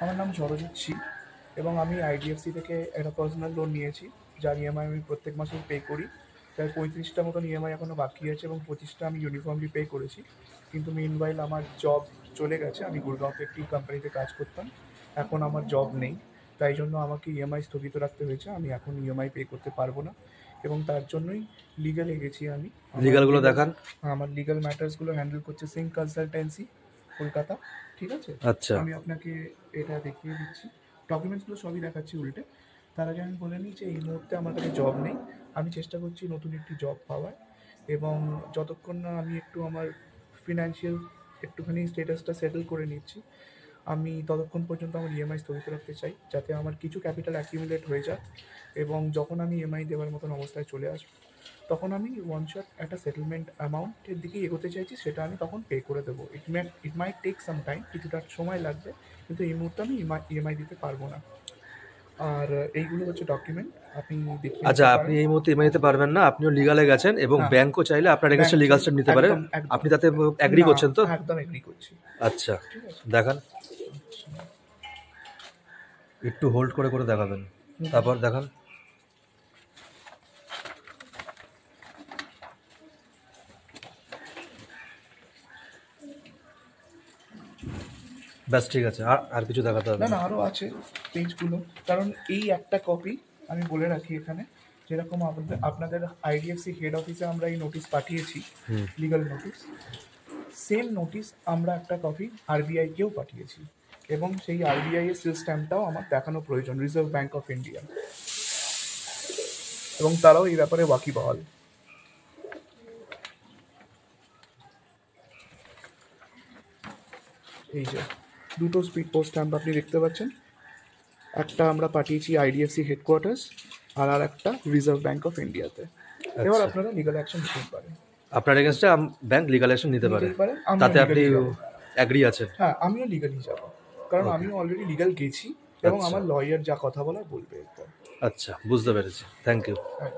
আমার নাম সরজিৎ শি এবং আমি আইডিএফসি থেকে একটা পার্সোনাল লোন নিয়েছি, যার ইএমআই আমি প্রত্যেক মাসেই পে করি। প্রায় 35টা মতন ইএমআই এখনও বাকি আছে এবং 25টা আমি ইউনিফর্মলি পে করেছি। কিন্তু মিনওয়াইল আমার জব চলে গেছে। আমি গুড়গাঁওতে একটি কোম্পানিতে কাজ করতাম, এখন আমার জব নেই। তাই জন্য আমাকে ইএমআই স্থগিত রাখতে হয়েছে। আমি এখন ইএমআই পে করতে পারবো না এবং তার জন্যই লিগ্যালে গেছি আমি। লিগালগুলো দেখান। আমার লিগ্যাল ম্যাটার্সগুলো হ্যান্ডেল করছে সিং কনসালটেন্সি, কলকাতা। ঠিক আছে, আচ্ছা, আমি আপনাকে এটা দেখিয়ে দিচ্ছি, ডকুমেন্টসগুলো সবই দেখাচ্ছি উল্টে। তার আগে আমি বলে নিই যে এই মুহূর্তে আমার কাছে জব নেই। আমি চেষ্টা করছি নতুন একটি জব পাওয়ার, এবং যতক্ষণ না আমি একটু আমার ফিনান্সিয়াল একটুখানি স্টেটাসটা সেটেল করে নিচ্ছি, আমি ততক্ষণ পর্যন্ত আমার ইএমআই স্থগিত রাখতে চাই, যাতে আমার কিছু ক্যাপিটাল অ্যাকিউমুলেট হয়ে যায় এবং যখন আমি ইএমআই দেওয়ার মতন অবস্থায় চলে আসবো, তখন আমি ওয়ান শট একটা সেটেলমেন্ট অ্যামাউন্টের দিকে এগোতে চাইছি, সেটা আমি তখন পে করে দেবো। ইট মাইট টেক সাম টাইম, কিছুটা সময় লাগবে, কিন্তু এই মুহূর্তে আমি ইএমআই দিতে পারবো না। আর এইগুলো হচ্ছে ডকুমেন্ট, আপনি দেখে আচ্ছা, নিতে আপনি পারেন। এই মুহূর্তে ইএমআইতে পারবেন না, আপনিও লিগালে গেছেন এবং হ্যাঁ, ব্যাংকও চাইলে আপনার এগেইনস্টে ব্যাংক লিগাল স্টেপ নিতে পারে। একদম একদম। আপনি তাতে এগ্রি না, করছেন তো? একদম এগ্রি করছি। আচ্ছা, ঠিক আছে। দেখান। আচ্ছা। একটু হোল্ড করে করে দেখাবেন, তারপর দেখান। ব্যাস, ঠিক আছে। আর আর কিছু দেখাতে হবে না না? না, আরও আছে পেজগুলো, কারণ এই একটা কপি আমি বলে রাখি এখানে, যেরকম আপনাদের আইডিএফসি হেড অফিসে আমরা এই নোটিশ পাঠিয়েছি, লিগাল নোটিশ, সেম নোটিশ আমরা একটা কপি আরবিআইকেও পাঠিয়েছি, এবং সেই আরবিআই এর সিল স্ট্যাম্পটাও আমার দেখানো প্রয়োজন, রিজার্ভ ব্যাঙ্ক অফ ইন্ডিয়া, এবং তারাও এই ব্যাপারে ওয়াকিবহাল। এই যে দুটো স্পিড পোস্ট স্ট্যাম্প আপনি দেখতে পাচ্ছেন, একটা আমরা পাঠিয়েছি আইডিএফসি হেডকোয়ার্টার্স, আর একটা রিজার্ভ ব্যাঙ্ক অফ ইন্ডিয়াতে। এবার আচ্ছা, আপনারা লিগাল অ্যাকশন নিতেই পারেন। আপনার এগেইনস্টে ব্যাংক লিগাল অ্যাকশন নিতে পারে, নিতেই পারেন, আমিও তাতে আপনি লিগালি যাবো। এগ্রি আছেন? হ্যাঁ, আমিও লিগালি যাবো, কারণ Okay. আমিও অলরেডি লিগাল গেছি এবং আচ্ছা আমার লয়ার যা কথা বলার বলবে এরপর। আচ্ছা, বুঝতে পেরেছি। Thank you. হ্যাঁ।